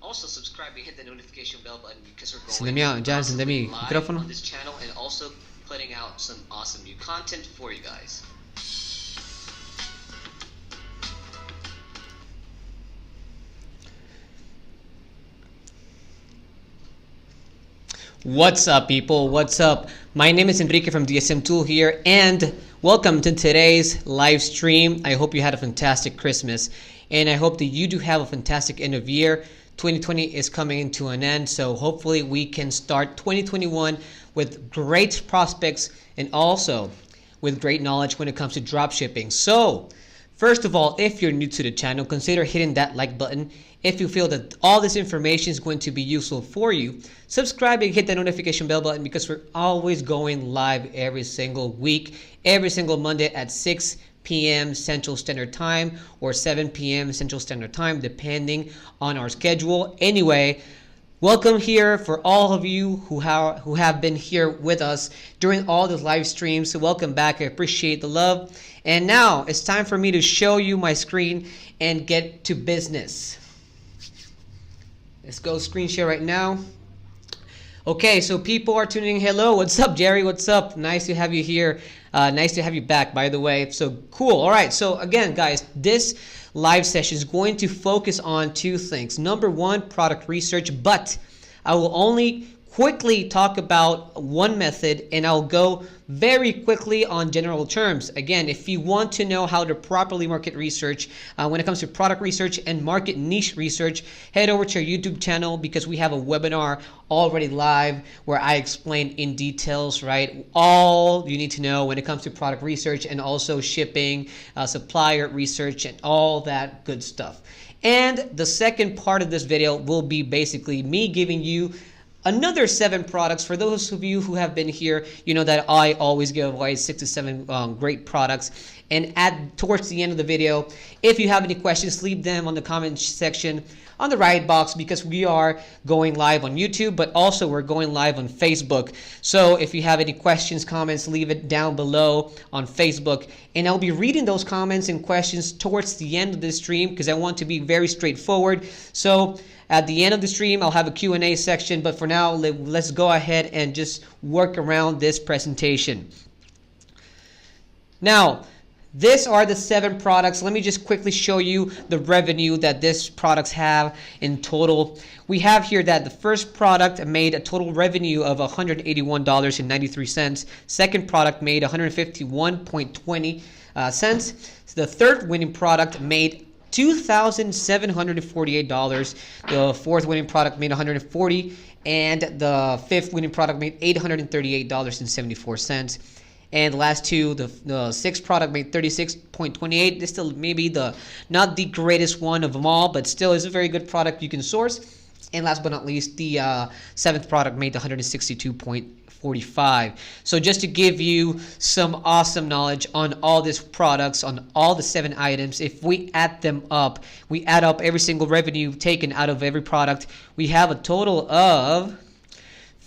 Also subscribe and hit the notification bell button because we're going Sandali, dyan, sandali. live Mikrofono. on this channel and also putting out some awesome new content for you guys. What's up, people? What's up? My name is Enrique from DSM Tool here, and welcome to today's live stream. I hope you had a fantastic Christmas, and I hope that you do have a fantastic end of year. 2020 is coming into an end, so hopefully we can start 2021 with great prospects and also with great knowledge when it comes to dropshipping. So, first of all, if you're new to the channel, consider hitting that like button. If you feel that all this information is going to be useful for you, subscribe and hit that notification bell button because we're always going live every single week, every single Monday at 6 p.m. Central Standard Time or 7 p.m. Central Standard Time, depending on our schedule. Anyway, welcome here for all of you who have been here with us during all the live streams. So welcome back. I appreciate the love. And now it's time for me to show you my screen and get to business. Let's go screen share right now. Okay, so people are tuning in. Hello, what's up, Jerry? What's up? Nice to have you here. Nice to have you back, by the way. So cool. All right, so again, guys, this live session is going to focus on two things. Number one, product research, but I will only quickly talk about one method and I'll go very quickly on general terms. Again, if you want to know how to properly market research when it comes to product research and market niche research, head over to our YouTube channel because we have a webinar already live where I explain in details, right, all you need to know when it comes to product research and also shipping, supplier research, and all that good stuff. And the second part of this video will be basically me giving you another 7 products. For those of you who have been here, you know that I always give away 6 to 7 great products. And towards the end of the video, if you have any questions, leave them on the comment section on the right box because we are going live on YouTube, but also we're going live on Facebook. So if you have any questions, comments, leave it down below on Facebook. And I'll be reading those comments and questions towards the end of the stream because I want to be very straightforward. So at the end of the stream, I'll have a Q&A section, but for now, let's go ahead and just work around this presentation. Now, these are the 7 products. Let me just quickly show you the revenue that these products have in total. We have here that the first product made a total revenue of $181.93. Second product made $151.20. The third winning product made $2,748. The fourth winning product made $140, and the fifth winning product made $838.74. And the last two, the sixth product made $36.28. This still maybe not the greatest one of them all, but still is a very good product you can source. And last but not least, the seventh product made $162.45. So just to give you some awesome knowledge on all these products, on all the 7 items, if we add them up, we add up every single revenue taken out of every product, we have a total of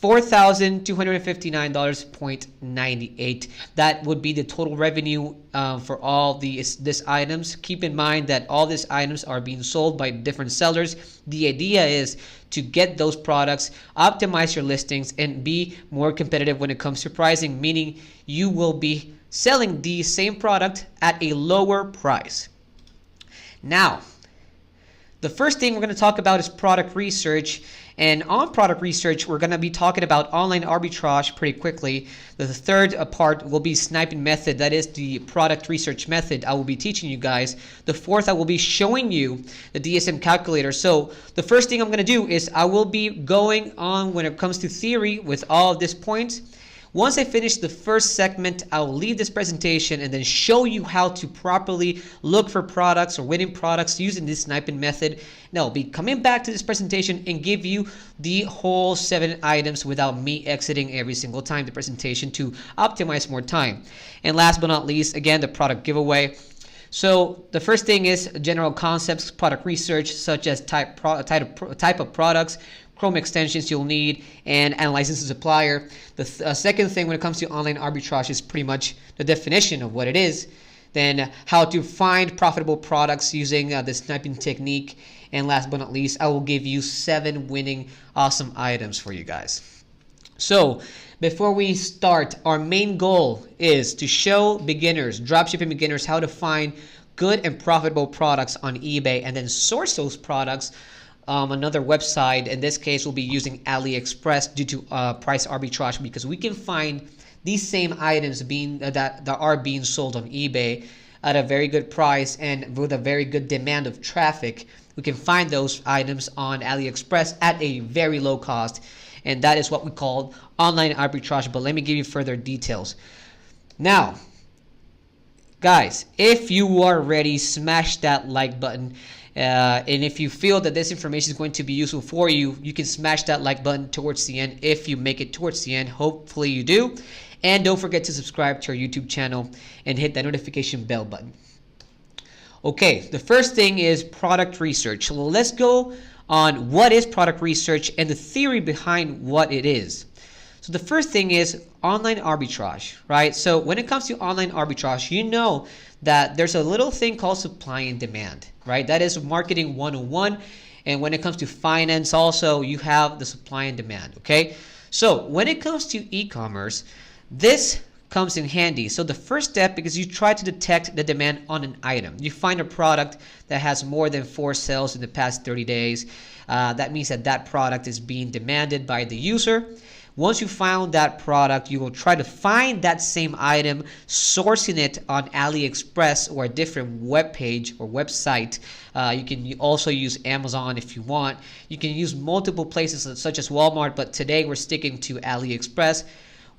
$4,259.98. That would be the total revenue for all these items. Keep in mind that all these items are being sold by different sellers. The idea is to get those products, optimize your listings, and be more competitive when it comes to pricing, meaning you will be selling the same product at a lower price. Now, the first thing we're going to talk about is product research. And on product research, we're going to be talking about online arbitrage pretty quickly. The third part will be sniping method. That is the product research method I will be teaching you guys. The fourth, I will be showing you the DSM calculator. So the first thing I'm going to do is I will be going on when it comes to theory with all of these points. Once I finish the first segment, I'll leave this presentation and then show you how to properly look for products or winning products using this sniping method. And I'll be coming back to this presentation and give you the whole 7 items without me exiting every single time the presentation to optimize more time. And last but not least, again, the product giveaway. So the first thing is general concepts, product research, such as type of products, Chrome extensions you'll need, and analyzing the supplier. The second thing when it comes to online arbitrage is pretty much the definition of what it is. then how to find profitable products using the sniping technique, and last but not least, I will give you 7 winning awesome items for you guys. So before we start, our main goal is to show beginners, dropshipping beginners, how to find good and profitable products on eBay and then source those products another website. In this case, we'll be using AliExpress due to price arbitrage, because we can find these same items that are being sold on eBay at a very good price and with a very good demand of traffic. We can find those items on AliExpress at a very low cost, and that is what we call online arbitrage. But let me give you further details. Now, guys, if you are ready, smash that like button. And if you feel that this information is going to be useful for you, you can smash that like button towards the end if you make it towards the end. Hopefully you do. And don't forget to subscribe to our YouTube channel and hit that notification bell button. Okay, the first thing is product research. So let's go on what is product research and the theory behind what it is. So the first thing is online arbitrage, right? So when it comes to online arbitrage, you know that there's a little thing called supply and demand, right? That is marketing 101. And when it comes to finance also, you have the supply and demand, okay? So when it comes to e-commerce, this comes in handy. So the first step, because you try to detect the demand on an item. You find a product that has more than 4 sales in the past 30 days. That means that that product is being demanded by the user. Once you found that product, you will try to find that same item, sourcing it on AliExpress or a different web page or website. You can also use Amazon if you want. You can use multiple places such as Walmart, but today we're sticking to AliExpress.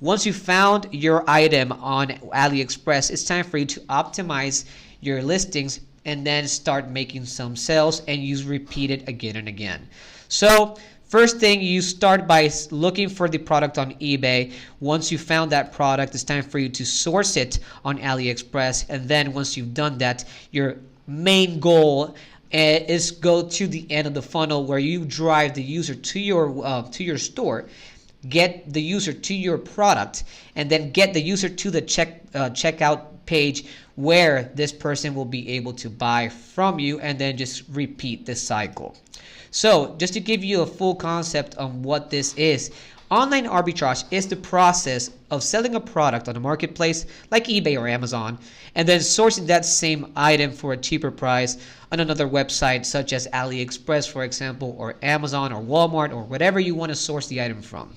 Once you found your item on AliExpress, it's time for you to optimize your listings and then start making some sales, and you repeat it again and again. So first thing, you start by looking for the product on eBay. Once you found that product, it's time for you to source it on AliExpress. And then once you've done that, your main goal is go to the end of the funnel where you drive the user to your store, get the user to your product, and then get the user to the checkout page where this person will be able to buy from you, and then just repeat this cycle. So just to give you a full concept on what this is, online arbitrage is the process of selling a product on a marketplace like eBay or Amazon, and then sourcing that same item for a cheaper price on another website such as AliExpress, for example, or Amazon or Walmart or whatever you want to source the item from.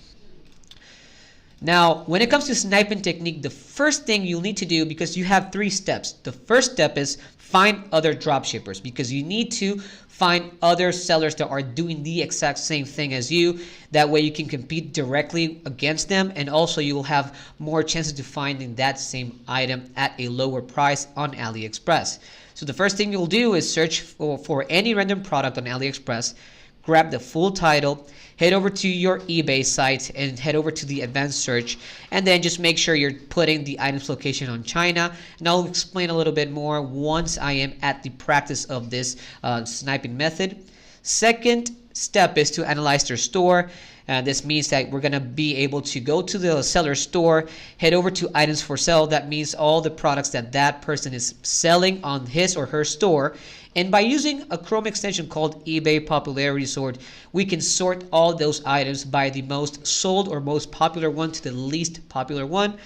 Now, when it comes to sniping technique, the first thing you'll need to do, because you have 3 steps. The first step is find other dropshippers, because you need to find other sellers that are doing the exact same thing as you. That way you can compete directly against them, and also you will have more chances to finding that same item at a lower price on AliExpress. So the first thing you'll do is search for any random product on AliExpress, grab the full title, head over to your eBay site and head over to the advanced search, and then just make sure you're putting the item's location on China. And I'll explain a little bit more once I am at the practice of this sniping method. Second step is to analyze their store. This means that we're going to be able to go to the seller's store, head over to items for sale. That means all the products that that person is selling on his or her store. And by using a Chrome extension called eBay Popularity Sort, we can sort all those items by the most sold or most popular one to the least popular one.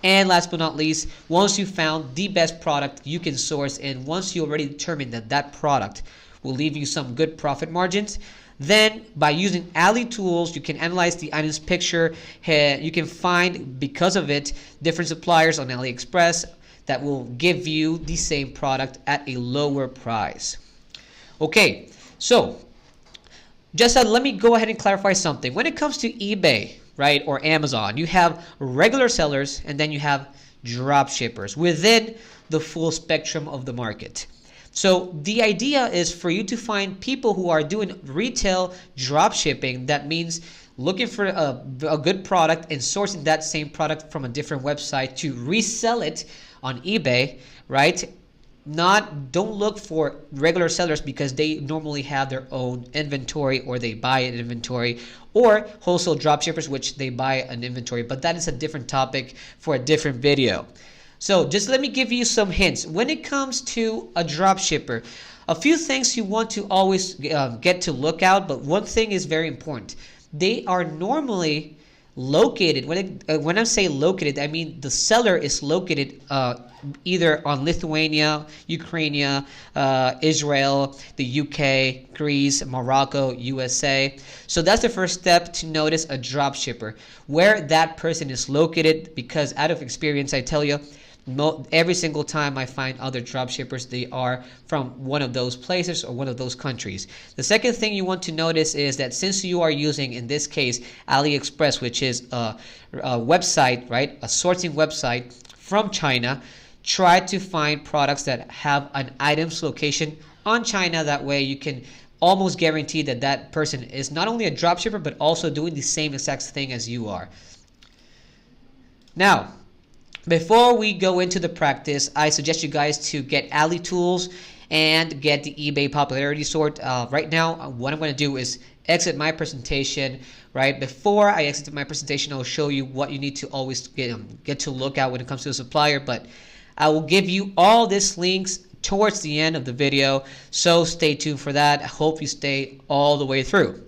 And last but not least, once you found the best product you can source, and once you already determined that that product will leave you some good profit margins, then by using Ali tools, you can analyze the item's picture. You can find, because of it, different suppliers on AliExpress that will give you the same product at a lower price. Okay, so just let me go ahead and clarify something. When it comes to eBay, right, or Amazon, you have regular sellers and then you have drop shippers within the full spectrum of the market. So the idea is for you to find people who are doing retail drop shipping. That means looking for a good product and sourcing that same product from a different website to resell it on eBay, right? Don't look for regular sellers, because they normally have their own inventory or they buy an inventory, or wholesale dropshippers, which they buy an inventory, but that is a different topic for a different video. So just let me give you some hints. When it comes to a drop shipper, a few things you want to always get to look out, but one thing is very important. They are normally located. When I say located, I mean the seller is located either on Lithuania, Ukraine, Israel, the UK, Greece, Morocco, USA. So that's the first step to notice a drop shipper, where that person is located, because out of experience I tell you, every single time I find other drop shippers, they are from one of those places or one of those countries. The second thing you want to notice is that since you are using, in this case, AliExpress, which is a website, right, a sourcing website from China, try to find products that have an item's location on China. That way you can almost guarantee that that person is not only a drop shipper but also doing the same exact thing as you are. Now, before we go into the practice, I suggest you guys to get Ali Tools and get the eBay popularity sort. Right now, what I'm going to do is exit my presentation. Right before I exit my presentation, I'll show you what you need to always get to look at when it comes to a supplier. But I will give you all these links towards the end of the video, so stay tuned for that. I hope you stay all the way through.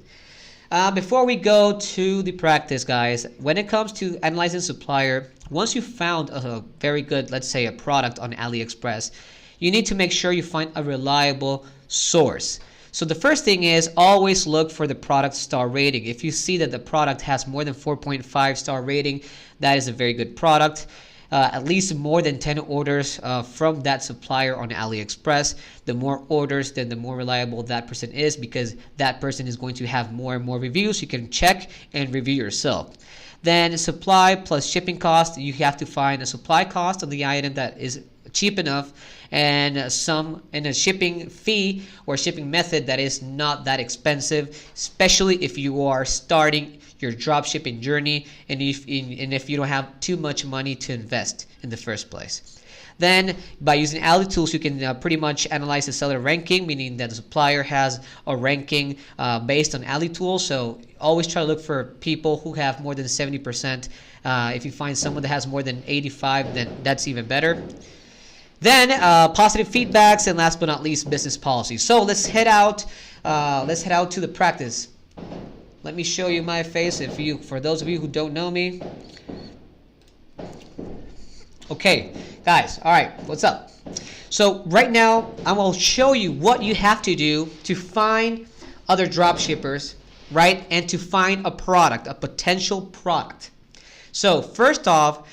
Before we go to the practice, guys, when it comes to analyzing supplier, once you found a very good, let's say, a product on AliExpress, you need to make sure you find a reliable source. So the first thing is always look for the product star rating. If you see that the product has more than 4.5 star rating, that is a very good product. At least more than 10 orders from that supplier on AliExpress. The more orders, then the more reliable that person is, because that person is going to have more and more reviews. You can check and review yourself. Then supply plus shipping cost. You have to find a supply cost of the item that is cheap enough, and a shipping fee or shipping method that is not that expensive, especially if you are starting your drop shipping journey and if you don't have too much money to invest in the first place. Then by using Ali Tools, you can pretty much analyze the seller ranking, meaning that the supplier has a ranking based on Ali Tools. So always try to look for people who have more than 70%. If you find someone that has more than 85, then that's even better. Then positive feedbacks, and last but not least, business policies. So let's head out to the practice. Let me show you my face for those of you who don't know me. Okay, guys, all right, what's up? So right now, I will show you what you have to do to find other drop shippers, right? And to find a product, a potential product. So first off,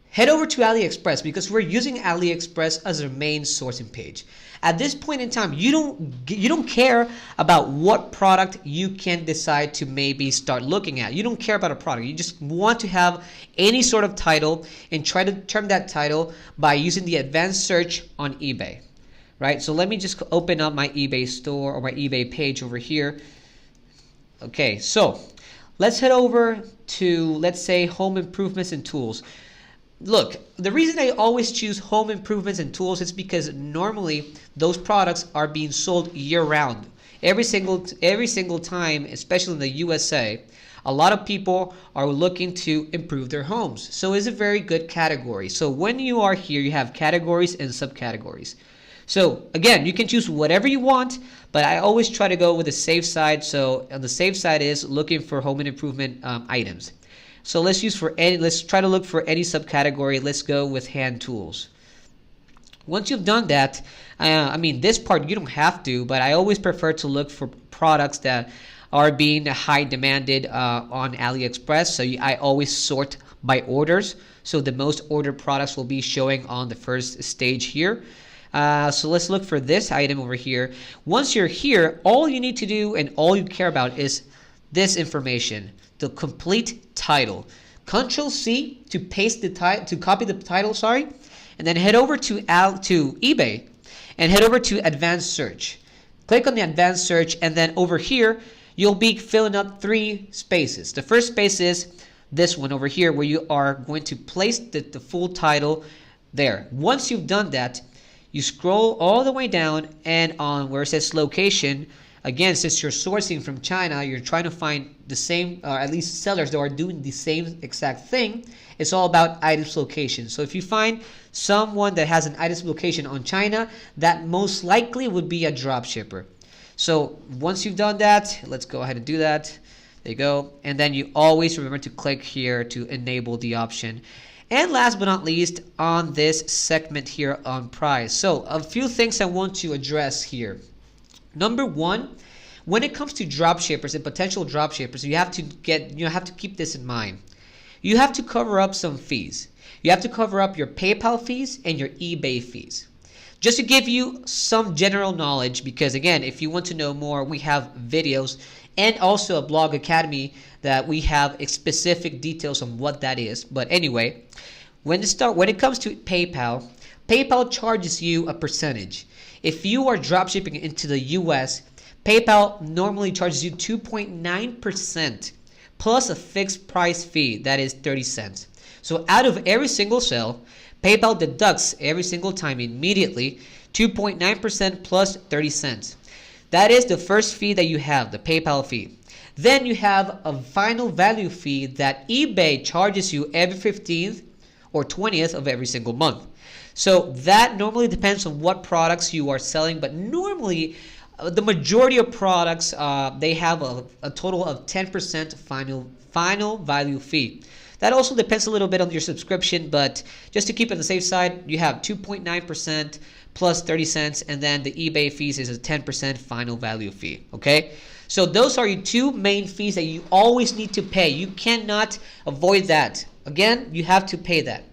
head over to AliExpress, because we're using AliExpress as our main sourcing page. At this point in time, you don't care about what product you can decide to maybe start looking at. You don't care about a product. You just want to have any sort of title and try to determine that title by using the advanced search on eBay, right? So let me just open up my eBay store or my eBay page over here. Okay, so let's head over to, let's say, home improvements and tools. Look, the reason I always choose home improvements and tools is because normally those products are being sold year-round. Every single time, especially in the USA, a lot of people are looking to improve their homes. So it's a very good category. So when you are here, you have categories and subcategories. So again, you can choose whatever you want, but I always try to go with the safe side. So on the safe side is looking for home and improvement items. So let's try to look for any subcategory. Let's go with hand tools. Once you've done that, this part you don't have to, but I always prefer to look for products that are being high demanded on AliExpress. So I always sort by orders. So the most ordered products will be showing on the first stage here. So let's look for this item over here. Once you're here, all you need to do and all you care about is this information, the complete title. Control C to paste the to copy the title, and then head over to eBay and head over to advanced search. Click on the advanced search, and then over here you'll be filling up 3 spaces. The first space is this one over here, where you are going to place the full title there. Once you've done that, you scroll all the way down, and on where it says location, Again, since you're sourcing from China, you're trying to find the same, or at least sellers that are doing the same exact thing. It's all about items location. So if you find someone that has an items location on China, that most likely would be a drop shipper. So once you've done that, let's go ahead and do that. There you go. And then you always remember to click here to enable the option. And last but not least, on this segment here on price. So a few things I want to address here. Number one, when it comes to drop shippers and potential drop shippers, you have to keep this in mind. You have to cover up some fees. You have to cover up your PayPal fees and your eBay fees. Just to give you some general knowledge, because again, if you want to know more, we have videos and also a blog academy that we have specific details on what that is. But anyway, when it comes to PayPal, PayPal charges you a percentage. If you are dropshipping into the US, PayPal normally charges you 2.9% plus a fixed price fee that is 30 cents. So out of every single sale, PayPal deducts every single time immediately 2.9% plus 30 cents. That is the first fee that you have, the PayPal fee. Then you have a final value fee that eBay charges you every 15th or 20th of every single month. So that normally depends on what products you are selling, but normally the majority of products, they have a total of 10% final value fee. That also depends a little bit on your subscription, but just to keep it on the safe side, you have 2.9% plus 30 cents, and then the eBay fees is a 10% final value fee, okay? So those are your two main fees that you always need to pay. You cannot avoid that. Again, you have to pay that.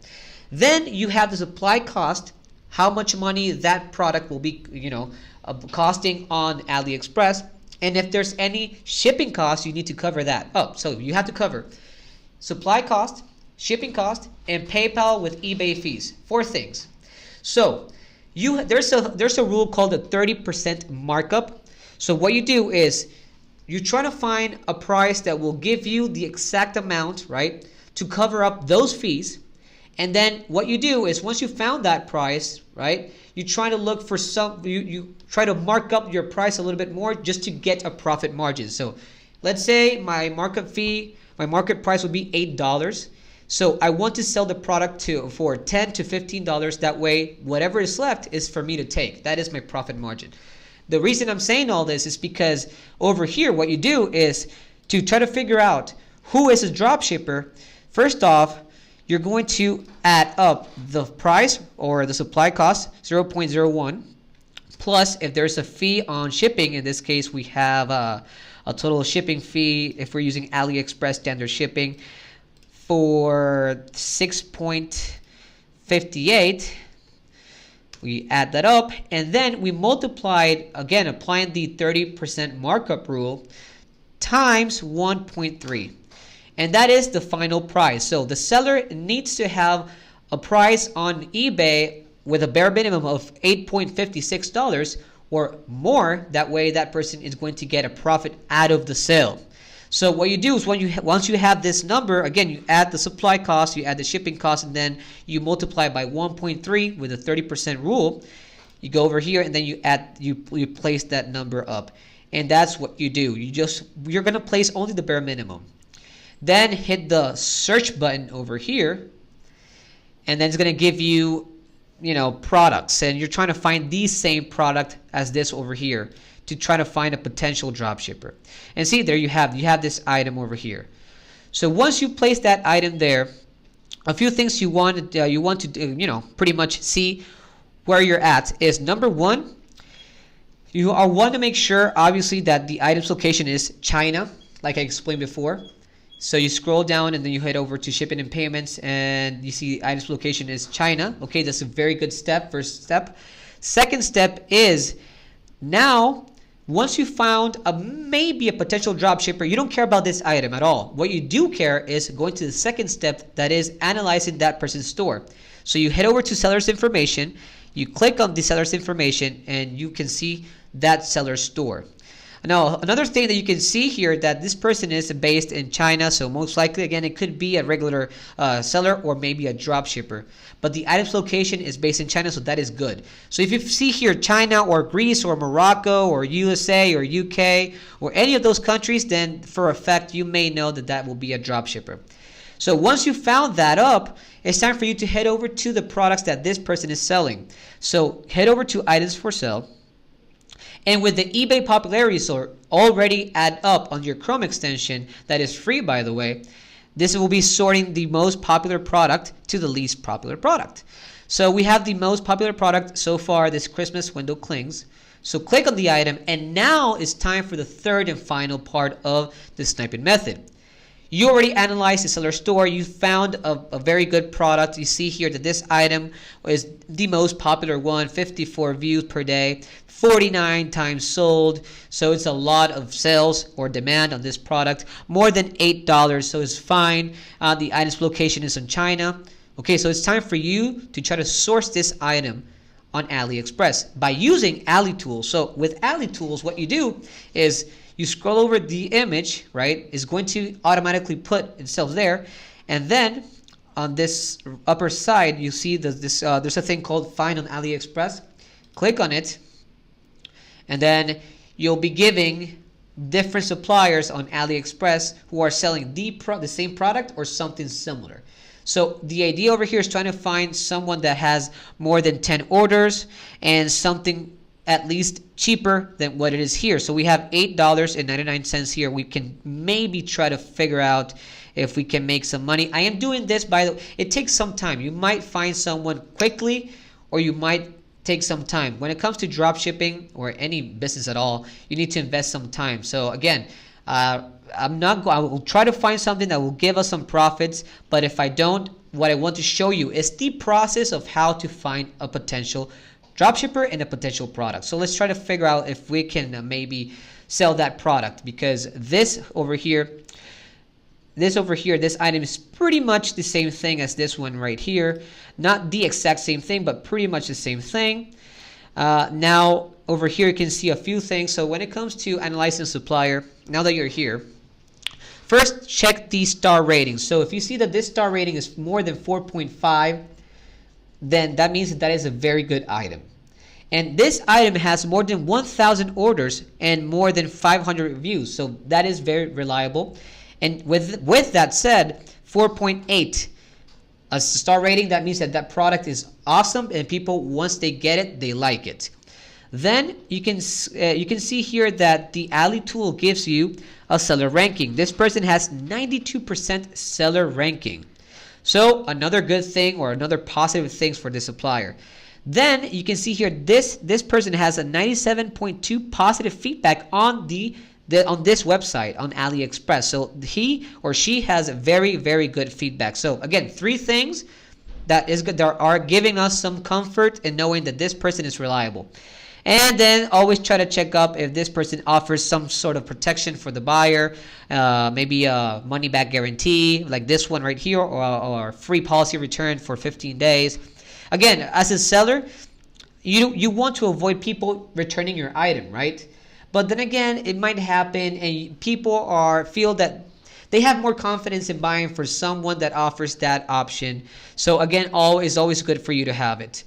Then you have the supply cost, how much money that product will be, costing on AliExpress. And if there's any shipping costs, you need to cover that. So you have to cover supply cost, shipping cost, and PayPal with eBay fees. 4 things. So there's a rule called the 30% markup. So what you do is you try to find a price that will give you the exact amount, right, to cover up those fees. And then what you do is once you found that price, right, you try to look for you try to mark up your price a little bit more just to get a profit margin. So let's say my market price would be $8. So I want to sell the product for $10 to $15. That way, whatever is left is for me to take. That is my profit margin. The reason I'm saying all this is because over here, what you do is to try to figure out who is a drop shipper. First off, you're going to add up the price or the supply cost, 0.01, plus if there's a fee on shipping. In this case, we have a total shipping fee, if we're using AliExpress standard shipping, for 6.58. We add that up, and then we multiplied, again, applying the 30% markup rule, times 1.3. And that is the final price. So the seller needs to have a price on eBay with a bare minimum of $8.56 or more. That way that person is going to get a profit out of the sale. So what you do is once you have this number, again, you add the supply cost, you add the shipping cost, and then you multiply by 1.3 with a 30% rule. You go over here and then you place that number up. And that's what you do. You're going to place only the bare minimum. Then hit the search button over here, and then it's going to give you, products, and you're trying to find the same product as this over here to try to find a potential drop shipper. And see, there you have this item over here. So once you place that item there, a few things you want to pretty much see where you're at is, number one, you want to make sure obviously that the item's location is China, like I explained before. So you scroll down and then you head over to shipping and payments, and you see the item's location is China. Okay, that's a very good step, first step. Second step is, now once you found maybe a potential drop shipper, you don't care about this item at all. What you do care is going to the second step, that is analyzing that person's store. So you head over to seller's information, you click on the seller's information, and you can see that seller's store. Now, another thing that you can see here that this person is based in China, so most likely, again, it could be a regular seller or maybe a drop shipper. But the item's location is based in China, so that is good. So if you see here China or Greece or Morocco or USA or UK or any of those countries, then for a fact you may know that that will be a drop shipper. So once you found that up, it's time for you to head over to the products that this person is selling. So head over to items for sale. And with the eBay popularity sort already add up on your Chrome extension, that is free by the way, this will be sorting the most popular product to the least popular product. So we have the most popular product so far, this Christmas window clings. So click on the item, and now it's time for the third and final part of the sniping method. You already analyzed the seller store. You found a very good product. You see here that this item is the most popular one, 54 views per day, 49 times sold. So it's a lot of sales or demand on this product, more than $8, so it's fine. The item's location is in China. Okay, so it's time for you to try to source this item on AliExpress by using AliTools. So with AliTools, what you do is you scroll over the image, right? It's going to automatically put itself there, and then on this upper side, you see there's a thing called Find on AliExpress. Click on it, and then you'll be giving different suppliers on AliExpress who are selling the same product or something similar. So the idea over here is trying to find someone that has more than 10 orders and something at least cheaper than what it is here. So we have $8.99 here. We can maybe try to figure out if we can make some money. I am doing this by the way. It takes some time. You might find someone quickly, or you might take some time. When it comes to drop shipping or any business at all, you need to invest some time. So again, I will try to find something that will give us some profits, but if I don't, what I want to show you is the process of how to find a potential dropshipper and a potential product. So let's try to figure out if we can maybe sell that product, because this item is pretty much the same thing as this one right here. Not the exact same thing, but pretty much the same thing. Now over here you can see a few things. So when it comes to analyzing supplier, now that you're here, first check the star rating. So if you see that this star rating is more than 4.5, then that means that is a very good item. And this item has more than 1,000 orders and more than 500 reviews. So that is very reliable. And with that said, 4.8 a star rating, that means that that product is awesome and people, once they get it, they like it. Then you can see here that the AliTool gives you a seller ranking. This person has 92% seller ranking. So another good thing, or another positive things for this supplier. Then you can see here this person has a 97.2 positive feedback on on this website on AliExpress. So he or she has a very, very good feedback. So again, 3 things that is good, that are giving us some comfort in knowing that this person is reliable. And then always try to check up if this person offers some sort of protection for the buyer, maybe a money back guarantee like this one right here, or free policy return for 15 days. Again, as a seller, you want to avoid people returning your item, right? But then again, it might happen and people feel that they have more confidence in buying for someone that offers that option. So again, it's always good for you to have it.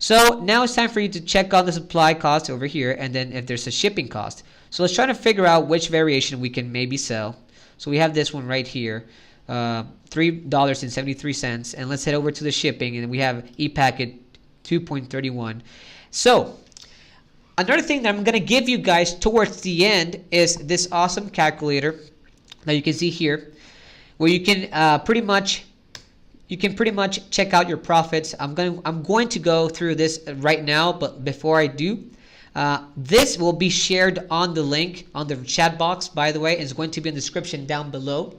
So now it's time for you to check out the supply cost over here, and then if there's a shipping cost. So let's try to figure out which variation we can maybe sell. So we have this one right here, $3.73, and let's head over to the shipping, and we have ePacket 2.31. So another thing that I'm going to give you guys towards the end is this awesome calculator that you can see here, where you can pretty much check out your profits. I'm going to go through this right now, but before I do, this will be shared on the link on the chat box, by the way. It's going to be in the description down below,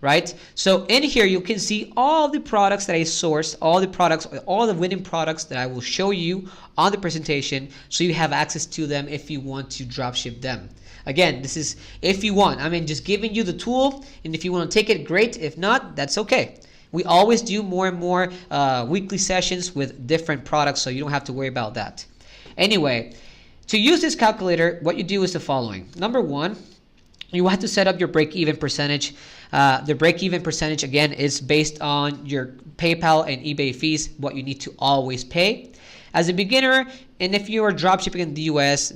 right? So in here you can see all the products that I sourced, all the winning products that I will show you on the presentation, so you have access to them if you want to drop ship them. Again, this is if you want. I mean, just giving you the tool, and if you want to take it, great. If not, that's okay. We always do more and more weekly sessions with different products, so you don't have to worry about that. Anyway, To use this calculator, what you do is the following. Number one, you have to set up your break-even percentage. The break-even percentage, again, is based on your PayPal and eBay fees, what you need to always pay. As a beginner, and if you are dropshipping in the US,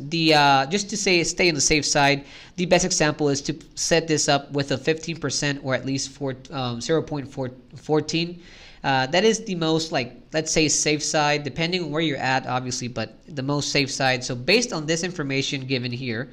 just to say stay on the safe side, the best example is to set this up with a 15% or at least 0.14. That is the most, like, let's say, safe side, depending on where you're at, obviously, but the most safe side. So based on this information given here,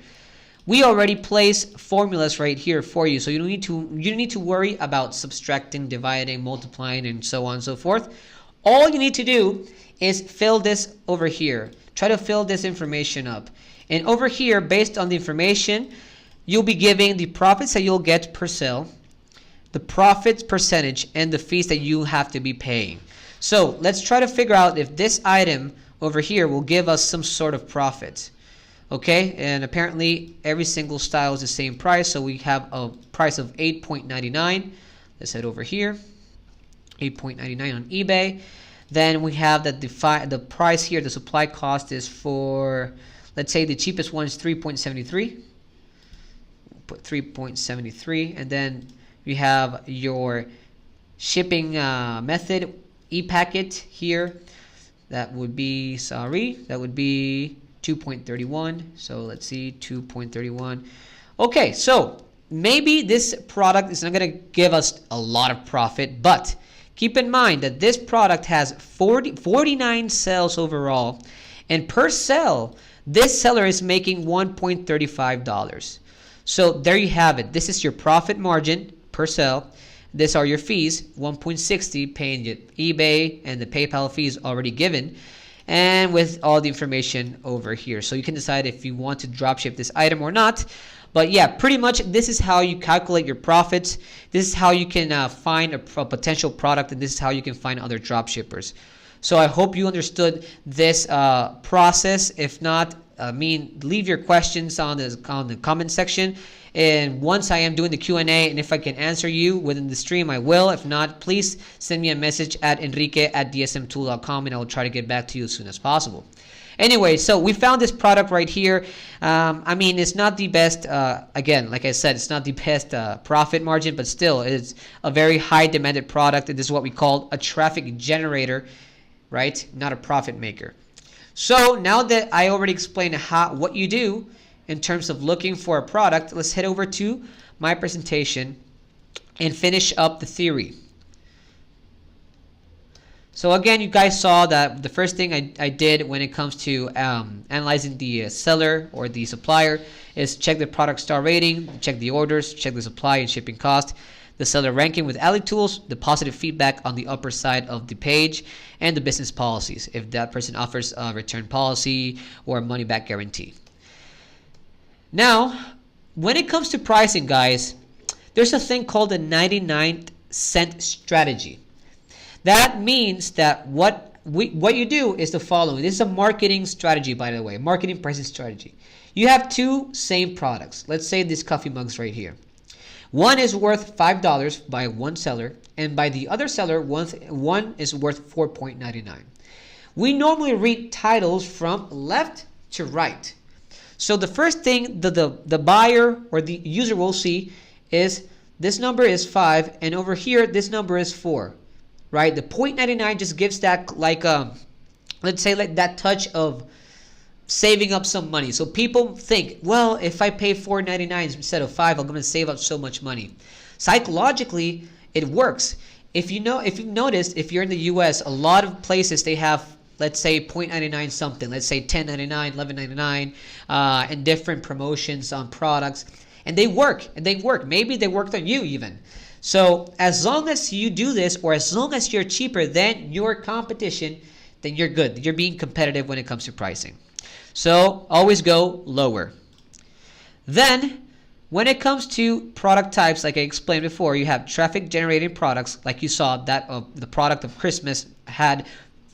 we already place formulas right here for you. So you don't need to worry about subtracting, dividing, multiplying, and so on and so forth. All you need to do is fill this over here. Try to fill this information up. And over here, based on the information, you'll be giving the profits that you'll get per sale, the profits percentage, and the fees that you have to be paying. So let's try to figure out if this item over here will give us some sort of profit. Okay, and apparently every single style is the same price, so we have a price of $8.99. Let's head over here, $8.99 on eBay. Then we have that the price here, the supply cost is for, let's say the cheapest one is $3.73. Put $3.73, and then you have your shipping method, e-packet here. That would be, that would be 2.31. So let's see, 2.31. Okay, so maybe this product is not going to give us a lot of profit, but keep in mind that this product has 49 sales overall, and per sale, this seller is making $1.35. So there you have it. This is your profit margin per sale. These are your fees, $1.60, paying your eBay and the PayPal fees already given, and with all the information over here. So you can decide if you want to dropship this item or not. But yeah, pretty much this is how you calculate your profits. This is how you can find a potential product, and this is how you can find other dropshippers. So I hope you understood this process. If not, leave your questions on the comment section. And once I am doing the Q&A, and if I can answer you within the stream, I will. If not, please send me a message at enrique@dsmtool.com, and I will try to get back to you as soon as possible. Anyway, so we found this product right here. I mean, it's not the best, again, like I said, it's not the best profit margin, but still, it's a very high demanded product. And this is what we call a traffic generator, right? Not a profit maker. So now that I already explained what you do in terms of looking for a product, let's head over to my presentation and finish up the theory. So again, you guys saw that the first thing I did when it comes to analyzing the seller or the supplier is check the product star rating, check the orders, check the supply and shipping cost, the seller ranking with Ally Tools, the positive feedback on the upper side of the page, and the business policies, if that person offers a return policy or a money back guarantee. Now, when it comes to pricing, guys, there's a thing called the 99-cent strategy. That means that what you do is the following. This is a marketing strategy, by the way, marketing pricing strategy. You have two same products. Let's say these coffee mugs right here. One is worth $5 by one seller, and by the other seller, one is worth $4.99. We normally read titles from left to right. So the first thing the buyer or the user will see is this number is 5, and over here this number is 4, right? The 0.99 just gives that, like, let's say, like that touch of saving up some money. So people think, well, if I pay $4.99 instead of 5, I'm going to save up so much money. Psychologically, it works. If you've noticed, if you're in the US, a lot of places they have, let's say, 0.99 something, let's say $10.99, $11.99, and different promotions on products, and they work. Maybe they worked on you even. So as long as you do this, or as long as you're cheaper than your competition, then you're good. You're being competitive when it comes to pricing. So always go lower. Then, when it comes to product types, like I explained before, you have traffic generating products, like you saw that the product of Christmas had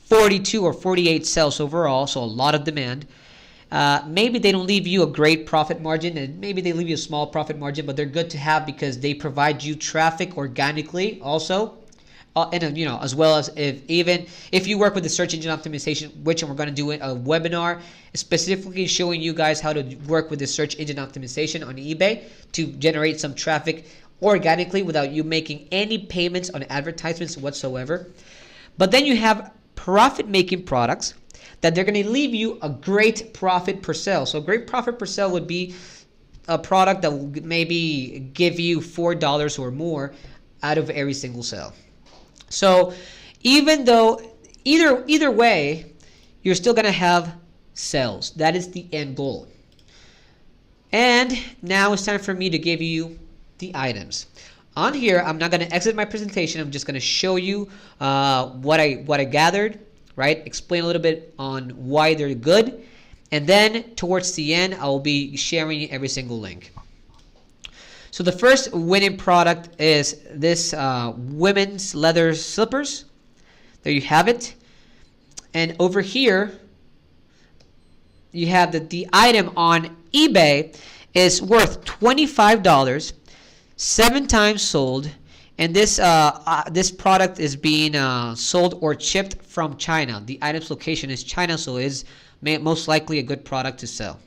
42 or 48 sales overall, so a lot of demand. Maybe they don't leave you a great profit margin, and maybe they leave you a small profit margin, but they're good to have because they provide you traffic organically also. and as well as if you work with the search engine optimization, which we're going to do a webinar specifically showing you guys how to work with the search engine optimization on eBay to generate some traffic organically without you making any payments on advertisements whatsoever. But then you have profit-making products that they're going to leave you a great profit per sale. So a great profit per sale would be a product that will maybe give you $4 or more out of every single sale. So even though either way, you're still going to have sales. That is the end goal. And now it's time for me to give you the items. On here, I'm not going to exit my presentation. I'm just going to show you what I gathered, right? Explain a little bit on why they're good. And then towards the end, I will be sharing every single link. So the first winning product is this women's leather slippers. There you have it. And over here, you have the item on eBay is worth $25, 7 times sold. And this product is being sold or shipped from China. The item's location is China, so it is most likely a good product to sell.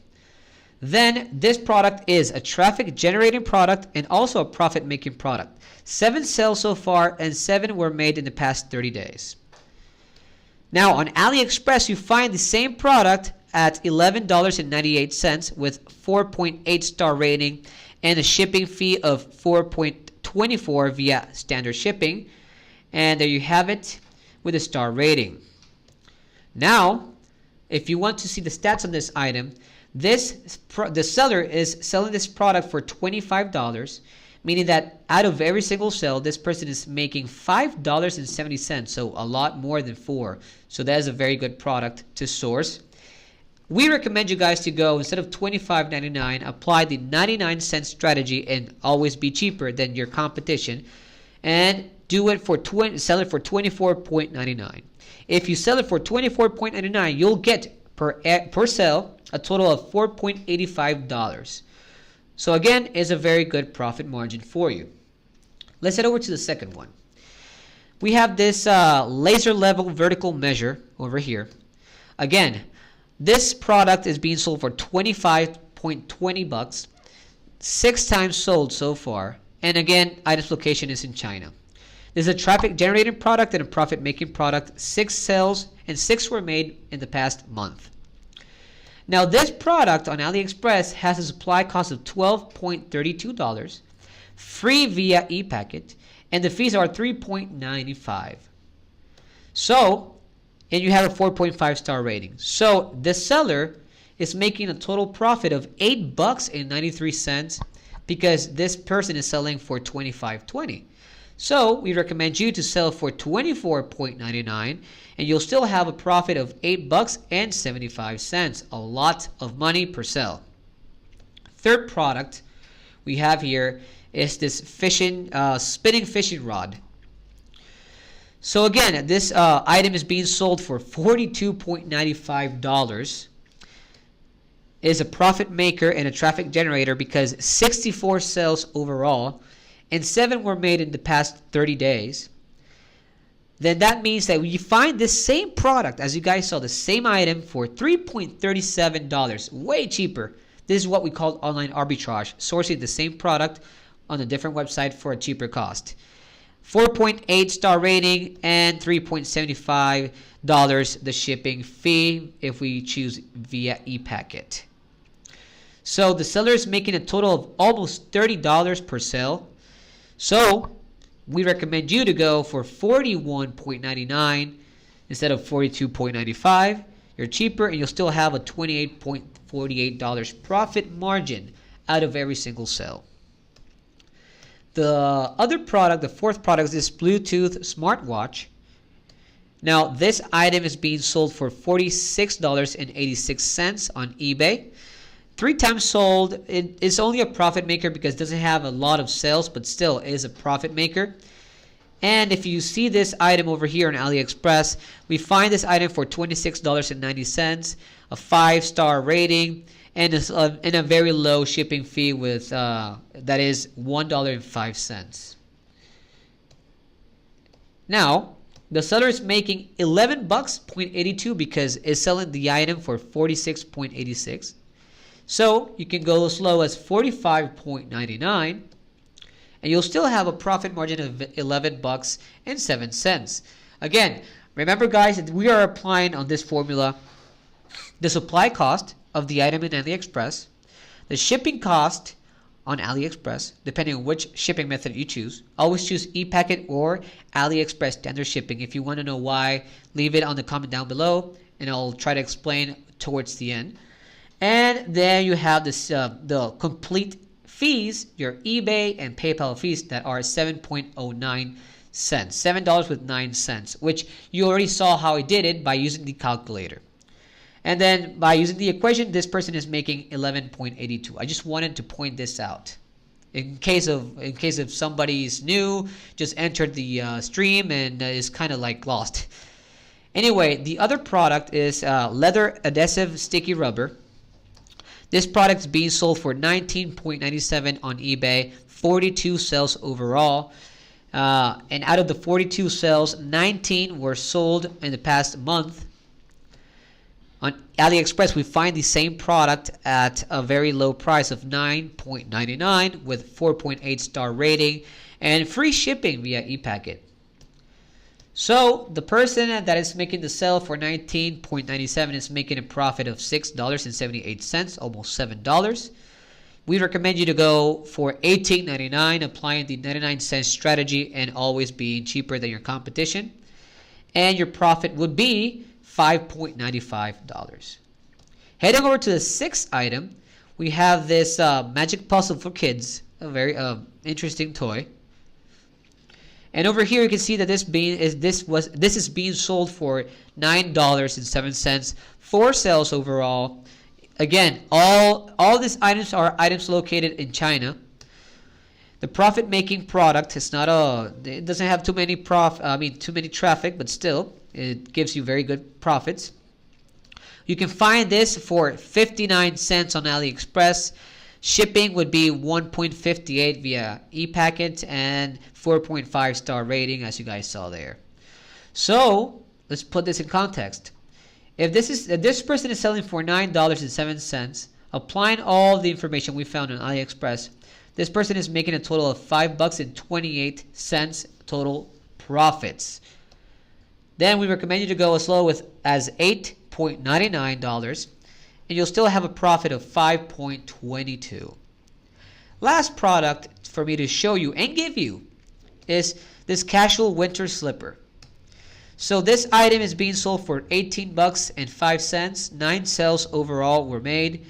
Then this product is a traffic generating product and also a profit making product. 7 sales so far and 7 were made in the past 30 days. Now on AliExpress you find the same product at $11.98 with 4.8 star rating and a shipping fee of 4.24 via standard shipping. And there you have it with a star rating. Now if you want to see the stats on this item, the seller is selling this product for $25, meaning that out of every single sale, this person is making $5.70, so a lot more than $4. So that is a very good product to source. We recommend you guys to go, instead of $25.99, apply the 99-cent strategy and always be cheaper than your competition, and do it for sell it for $24.99. If you sell it for $24.99, you'll get per sale a total of $4.85. So again, is a very good profit margin for you. Let's head over to the second one. We have this laser level vertical measure over here. Again, this product is being sold for $25.20, 6 times sold so far. And again, item's location is in China. This is a traffic generating product and a profit making product. 6 sales and 6 were made in the past month. Now this product on AliExpress has a supply cost of $12.32, free via ePacket, and the fees are $3.95. So, and you have a 4.5 star rating. So the seller is making a total profit of $8.93 because this person is selling for $25.20. So we recommend you to sell for $24.99 and you'll still have a profit of $8.75. A lot of money per sale. Third product we have here is this spinning fishing rod. So again, this item is being sold for $42.95. It is a profit maker and a traffic generator because 64 sales overall and 7 were made in the past 30 days. Then that means that when you find this same product, as you guys saw, the same item for $3.37, way cheaper. This is what we call online arbitrage, sourcing the same product on a different website for a cheaper cost. 4.8 star rating and $3.75 the shipping fee if we choose via ePacket. So the seller is making a total of almost $30 per sale. So we recommend you to go for $41.99 instead of $42.95. You're cheaper and you'll still have a $28.48 profit margin out of every single sale. The other product, the fourth product, is this Bluetooth smartwatch. Now this item is being sold for $46.86 on eBay. 3 times sold. It's only a profit maker because it doesn't have a lot of sales, but still is a profit maker. And if you see this item over here on AliExpress, we find this item for $26.90, a 5-star rating, and a very low shipping fee with that is $1.05. Now, the seller is making 11 bucks 0.82 because it's selling the item for 46.86. So you can go as low as 45.99 and you'll still have a profit margin of 11 bucks and 7 cents. Again, remember guys, that we are applying on this formula the supply cost of the item in AliExpress, the shipping cost on AliExpress, depending on which shipping method you choose. Always choose ePacket or AliExpress standard shipping. If you want to know why, leave it on the comment down below and I'll try to explain towards the end. And then you have this the complete fees, your eBay and PayPal fees that are 7.09 cents, $7.09, which you already saw how I did it by using the calculator. And then by using the equation, this person is making 11.82. I just wanted to point this out. In case if somebody is new, just entered the stream and is kind of like lost. Anyway, the other product is leather adhesive sticky rubber. This product is being sold for $19.97 on eBay, 42 sales overall. And out of the 42 sales, 19 were sold in the past month. On AliExpress, we find the same product at a very low price of $9.99 with 4.8 star rating and free shipping via ePacket. So the person that is making the sale for $19.97 is making a profit of $6.78, almost $7. We recommend you to go for $18.99, applying the 99-cent strategy and always being cheaper than your competition. And your profit would be $5.95. Heading over to the sixth item, we have this magic puzzle for kids, a very interesting toy. And over here you can see that this is being sold for $9.07, 4 sales overall. Again, all these items are items located in China. The profit-making product is it doesn't have too many traffic, but still it gives you very good profits. You can find this for 59 cents on AliExpress. Shipping would be 1.58 via ePacket and 4.5 star rating, as you guys saw there. So let's put this in context. If this person is selling for $9.07, applying all the information we found on AliExpress, this person is making a total of $5.28 total profits. Then we recommend you to go as low as $8.99, and you'll still have a profit of $5.22. Last product for me to show you and give you is this casual winter slipper. So this item is being sold for 18 bucks and 5 cents. 9 sales overall were made.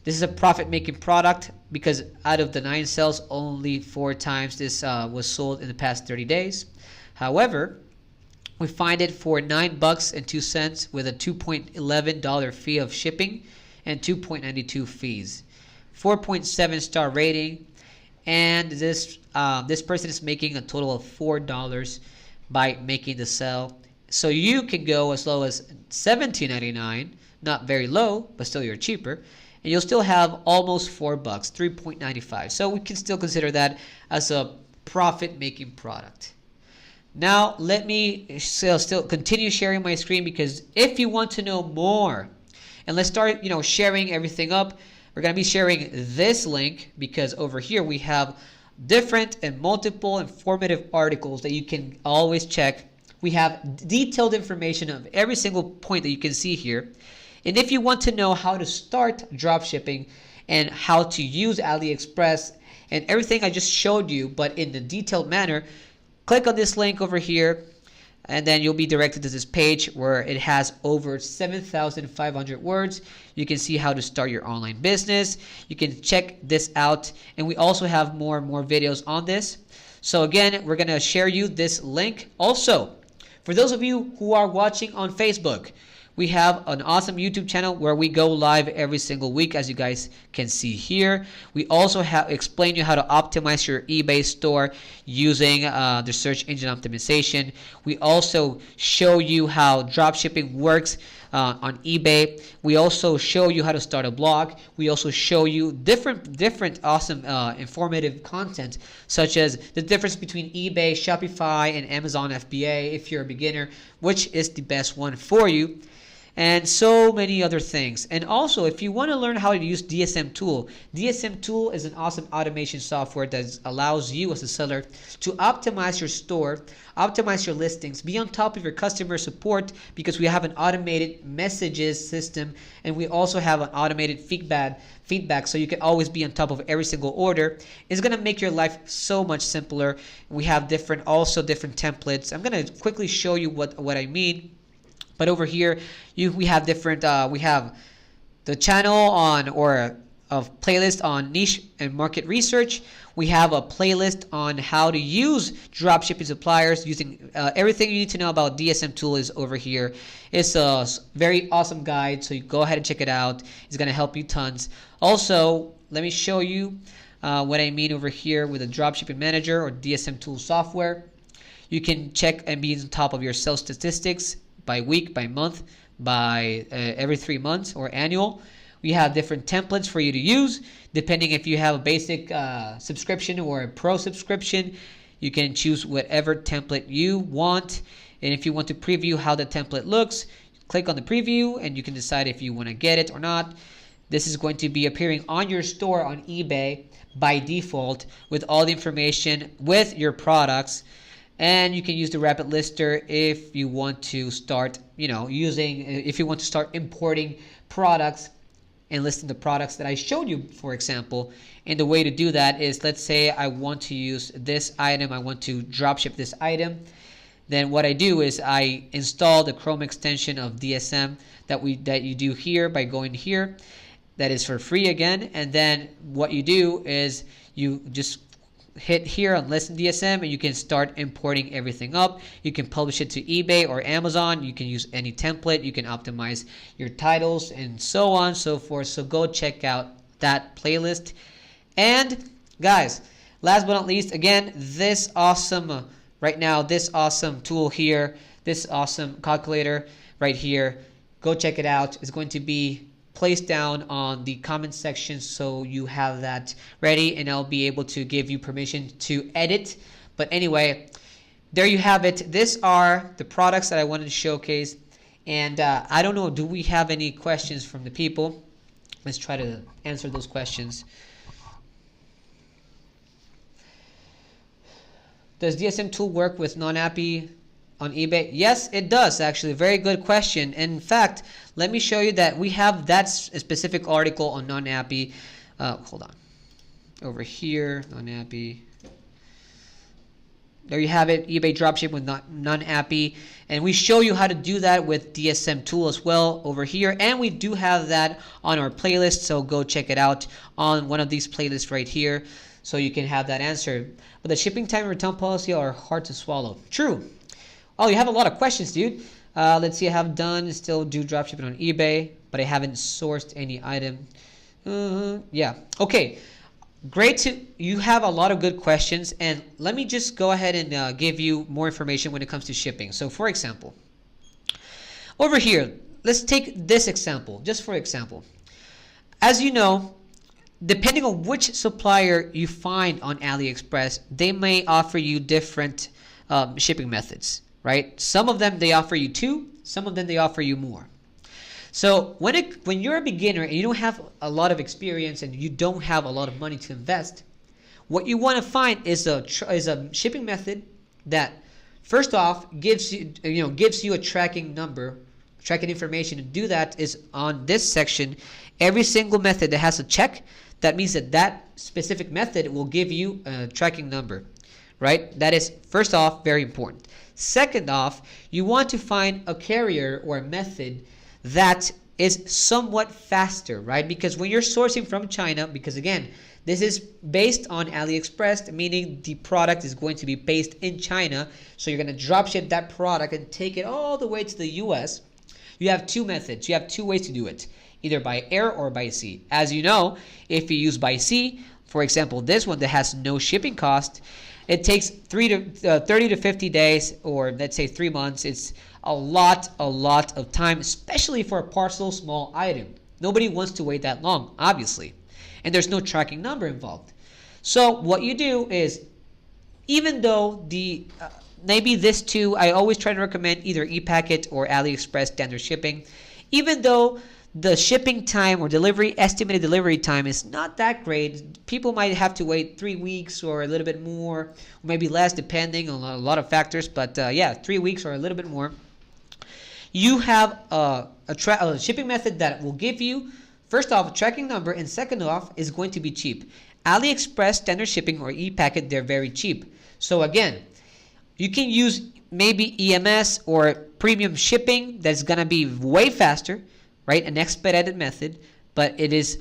This is a profit-making product because out of the 9 sales, only 4 times this was sold in the past 30 days. However, we find it for 9 bucks and 2 cents with a $2.11 fee of shipping and 2.92 fees. 4.7 star rating, and this person is making a total of $4 by making the sale. So you can go as low as $17.99, not very low, but still you're cheaper, and you'll still have almost 4 bucks, 3.95. So we can still consider that as a profit-making product. Now let me still continue sharing my screen, because if you want to know more, and let's start sharing everything up, we're going to be sharing this link, because over here we have different and multiple informative articles that you can always check. We have detailed information of every single point that you can see here. And if you want to know how to start dropshipping and how to use AliExpress and everything I just showed you, but in a detailed manner, click on this link over here, and then you'll be directed to this page where it has over 7,500 words. You can see how to start your online business. You can check this out, and we also have more and more videos on this. So again, we're going to share you this link. Also, for those of you who are watching on Facebook, we have an awesome YouTube channel where we go live every single week, as you guys can see here. We also have explained you how to optimize your eBay store using the search engine optimization. We also show you how dropshipping works on eBay. We also show you how to start a blog. We also show you different awesome informative content, such as the difference between eBay, Shopify, and Amazon FBA if you're a beginner, which is the best one for you, and so many other things. And also, if you want to learn how to use DSM Tool, DSM Tool is an awesome automation software that allows you as a seller to optimize your store, optimize your listings, be on top of your customer support, because we have an automated messages system, and we also have an automated feedback, so you can always be on top of every single order. It's going to make your life so much simpler. We have different templates. I'm going to quickly show you what I mean. But over here, we have different. We have the channel on, or a playlist on niche and market research. We have a playlist on how to use dropshipping suppliers using everything you need to know about DSM Tool is over here. It's a very awesome guide, so you go ahead and check it out. It's going to help you tons. Also, let me show you what I mean over here with a dropshipping manager or DSM Tool software. You can check and be on top of your sales statistics by week, by month, by every 3 months, or annual. We have different templates for you to use depending if you have a basic subscription or a pro subscription. You can choose whatever template you want, and if you want to preview how the template looks, click on the preview and you can decide if you want to get it or not. This is going to be appearing on your store on eBay by default with all the information with your products. And you can use the rapid lister if you want to start, if you want to start importing products and listing the products that I showed you, for example. And the way to do that is, let's say I want to use this item, I want to dropship this item. Then what I do is I install the Chrome extension of DSM that you do here by going here. That is for free again. And then what you do is you just hit here on list in DSM and you can start importing everything up. You can publish it to eBay or Amazon. You can use any template. You can optimize your titles and so on and so forth. So go check out that playlist. And guys, last but not least, again, this awesome this awesome tool here, this awesome calculator right here, go check it out. It's going to be placed down on the comment section, so you have that ready, and I'll be able to give you permission to edit. But anyway, there you have it. These are the products that I wanted to showcase, and I don't know, do we have any questions from the people? Let's try to answer those questions. Does DSM Tool work with non-API on eBay? Yes, it does, actually. Very good question. In fact, let me show you that we have that specific article on non-API. Hold on. Over here, non-API. There you have it, eBay dropship with non-API. And we show you how to do that with DSM Tool as well over here. And we do have that on our playlist, so go check it out on one of these playlists right here, so you can have that answer. But the shipping time and return policy are hard to swallow. True. Oh, you have a lot of questions, dude. Let's see, I have still do dropshipping on eBay, but I haven't sourced any item. Yeah. Okay. Great. You have a lot of good questions, and let me just go ahead and give you more information when it comes to shipping. So, for example, over here, let's take this example, just for example. As you know, depending on which supplier you find on AliExpress, they may offer you different shipping methods. Right? Some of them they offer you 2, some of them they offer you more. So when you're a beginner and you don't have a lot of experience and you don't have a lot of money to invest, what you want to find is a shipping method that first off gives you a tracking number, tracking information. To do that is on this section. Every single method that has a check, that means that specific method will give you a tracking number. Right? That is, first off, very important. Second off, you want to find a carrier or a method that is somewhat faster, right? Because when you're sourcing from China, because again, this is based on AliExpress, meaning the product is going to be based in China, so you're going to drop ship that product and take it all the way to the US. You have 2 methods. You have 2 ways to do it, either by air or by sea. As you know, if you use by sea, for example, this one that has no shipping cost, It takes 30 to 50 days, or let's say 3 months. It's a lot of time, especially for a parcel small item. Nobody wants to wait that long, obviously. And there's no tracking number involved. So what you do is, even though maybe this too, I always try to recommend either ePacket or AliExpress standard shipping. Even though the shipping time or estimated delivery time is not that great, people might have to wait 3 weeks or a little bit more, or maybe less, depending on a lot of factors. But yeah, 3 weeks or a little bit more. You have a shipping method that will give you, first off, a tracking number, and second off, is going to be cheap. AliExpress standard shipping or ePacket, they're very cheap. So again, you can use maybe EMS or premium shipping that's going to be way faster, right? An expedited method, but it is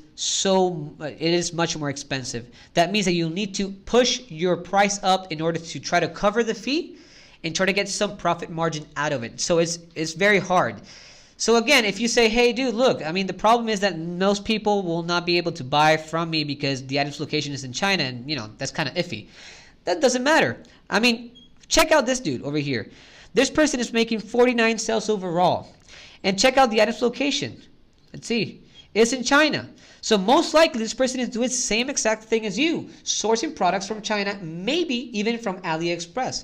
much more expensive. That means that you'll need to push your price up in order to try to cover the fee and try to get some profit margin out of it. So it's very hard. So again, if you say, hey dude, look, I mean, the problem is that most people will not be able to buy from me because the item's location is in China, and that's kind of iffy. That doesn't matter. I mean, check out this dude over here. This person is making 49 sales overall. And check out the item's location. Let's see. It's in China. So most likely this person is doing the same exact thing as you, sourcing products from China, maybe even from AliExpress.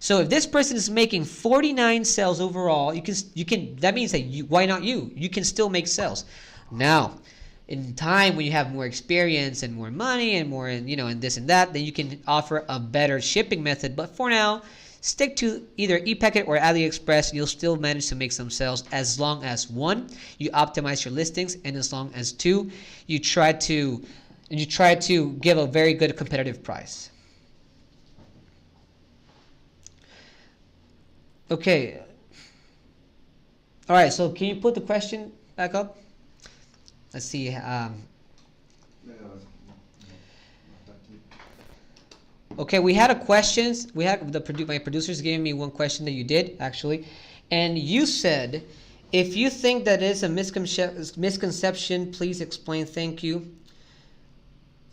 So if this person is making 49 sales overall, you can that means that why not you? You can still make sales. Now, in time when you have more experience and more money and more and this and that, then you can offer a better shipping method. But for now, stick to either ePacket or AliExpress, and you'll still manage to make some sales, as long as 1, you optimize your listings, and as long as 2, you try to give a very good competitive price. Okay. All right, so can you put the question back up? Let's see. Okay, we had a question. We had my producers giving me one question that you did, actually. And you said, if you think that is a misconception, please explain. Thank you.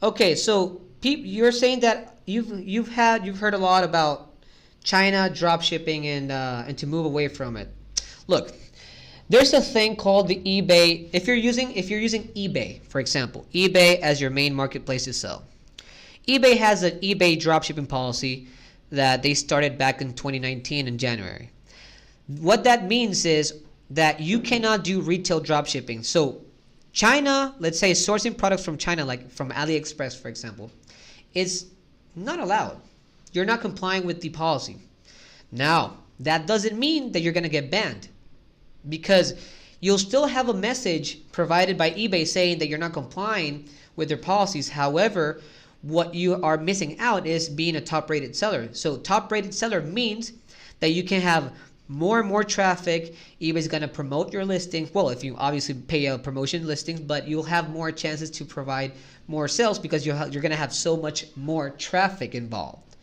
Okay, so you're saying that you've heard a lot about China dropshipping and to move away from it. Look, there's a thing called the eBay. If you're using eBay, for example, eBay as your main marketplace to sell, eBay has an eBay dropshipping policy that they started back in 2019 in January. What that means is that you cannot do retail dropshipping. So China, let's say sourcing products from China, like from AliExpress, for example, is not allowed. You're not complying with the policy. Now, that doesn't mean that you're going to get banned, because you'll still have a message provided by eBay saying that you're not complying with their policies. However, what you are missing out is being a top-rated seller. So top-rated seller means that you can have more and more traffic. eBay's going to promote your listing. Well, if you obviously pay a promotion listings, but you'll have more chances to provide more sales because you're going to have so much more traffic involved.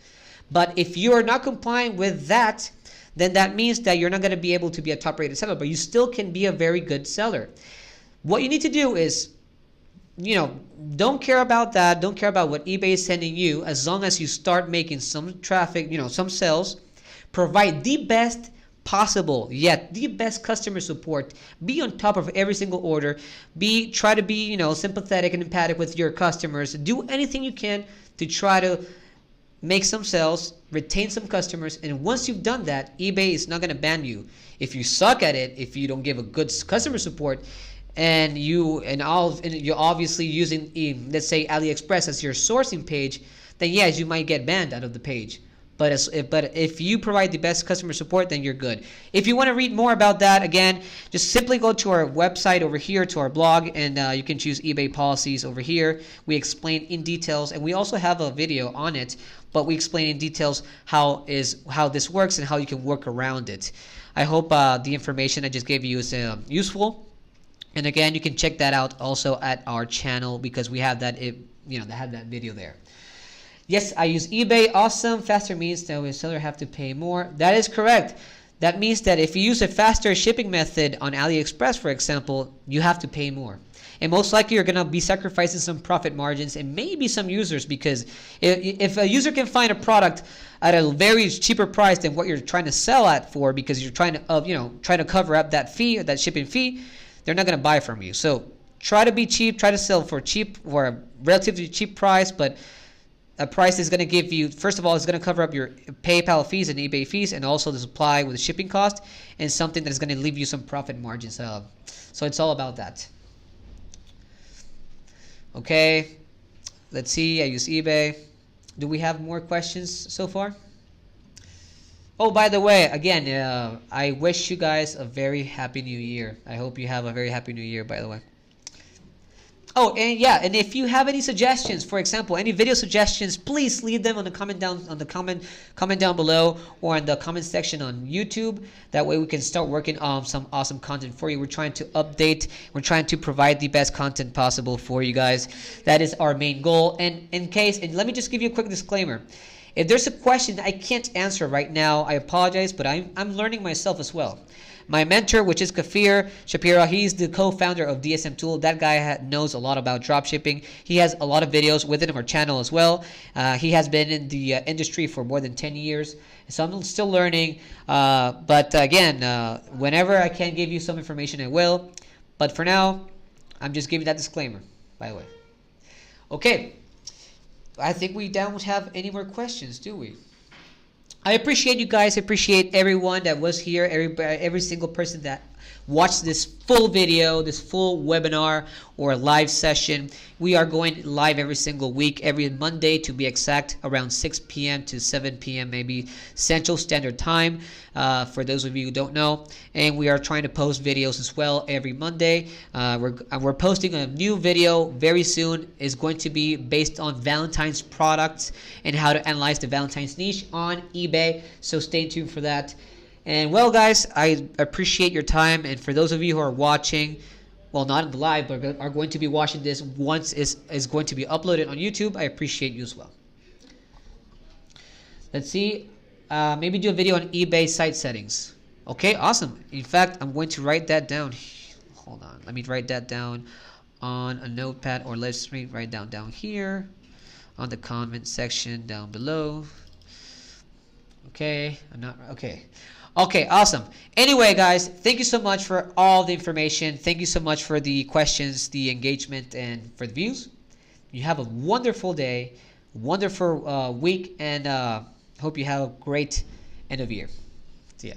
But if you are not complying with that, then that means that you're not going to be able to be a top-rated seller, but you still can be a very good seller. What you need to do is, don't care about that. Don't care about what eBay is sending you, as long as you start making some traffic, some sales. Provide the best possible, yet the best customer support. Be on top of every single order. Try to be, sympathetic and empathic with your customers. Do anything you can to try to make some sales, retain some customers, and once you've done that, eBay is not going to ban you. If you suck at it, if you don't give a good customer support, and you're obviously using, let's say, AliExpress as your sourcing page, then yes, you might get banned out of the page. But if you provide the best customer support, then you're good. If you want to read more about that, again, just simply go to our website over here, to our blog, and you can choose eBay policies over here. We explain in details, and we also have a video on it, but we explain in details how this works and how you can work around it. I hope the information I just gave you is useful. And again, you can check that out also at our channel, because we have that video there. Yes, I use eBay. Awesome. Faster means that the seller have to pay more. That is correct. That means that if you use a faster shipping method on AliExpress, for example, you have to pay more. And most likely you're going to be sacrificing some profit margins and maybe some users, because if a user can find a product at a very cheaper price than what you're trying to sell at for, because you're trying to trying to cover up that fee, that shipping fee, they're not going to buy from you. So try to be cheap, try to sell for a relatively cheap price, but a price is going to give you, first of all, it's going to cover up your PayPal fees and eBay fees, and also the supply with the shipping cost, and something that is going to leave you some profit margins. So it's all about that. Okay, let's see. I use eBay. Do we have more questions so far? Oh, by the way, again, I wish you guys a very happy new year. I hope you have a very happy new year, by the way. Oh, and yeah, and if you have any suggestions, for example, any video suggestions, please leave them on the comment down below, or in the comment section on YouTube. That way we can start working on some awesome content for you. We're trying to update, we're trying to provide the best content possible for you guys. That is our main goal. And let me just give you a quick disclaimer. If there's a question I can't answer right now, I apologize, but I'm learning myself as well. My mentor, which is Kafir Shapira, he's the co-founder of DSM Tool. That guy knows a lot about dropshipping. He has a lot of videos within our channel as well. He has been in the industry for more than 10 years. So I'm still learning. But again, whenever I can give you some information, I will. But for now, I'm just giving that disclaimer, by the way. Okay. I think we don't have any more questions, do we? I appreciate you guys. I appreciate everyone that was here, every single person that watched this full video, this full webinar or live session. We are going live every single week, every Monday to be exact, around 6 p.m. to 7 p.m. maybe Central Standard Time, for those of you who don't know. And we are trying to post videos as well every Monday. We're posting a new video very soon. It's going to be based on Valentine's products and how to analyze the Valentine's niche on eBay. So stay tuned for that. And well, guys, I appreciate your time. And for those of you who are watching, well, not in the live, but are going to be watching this once is going to be uploaded on YouTube, I appreciate you as well. Let's see. Maybe do a video on eBay site settings. Okay, awesome. In fact, I'm going to write that down. Hold on. Let me write that down on a notepad, or let's write down here on the comment section down below. Okay, Okay, awesome. Anyway, guys, thank you so much for all the information. Thank you so much for the questions, the engagement, and for the views. You have a wonderful day, wonderful week, and hope you have a great end of year. See ya.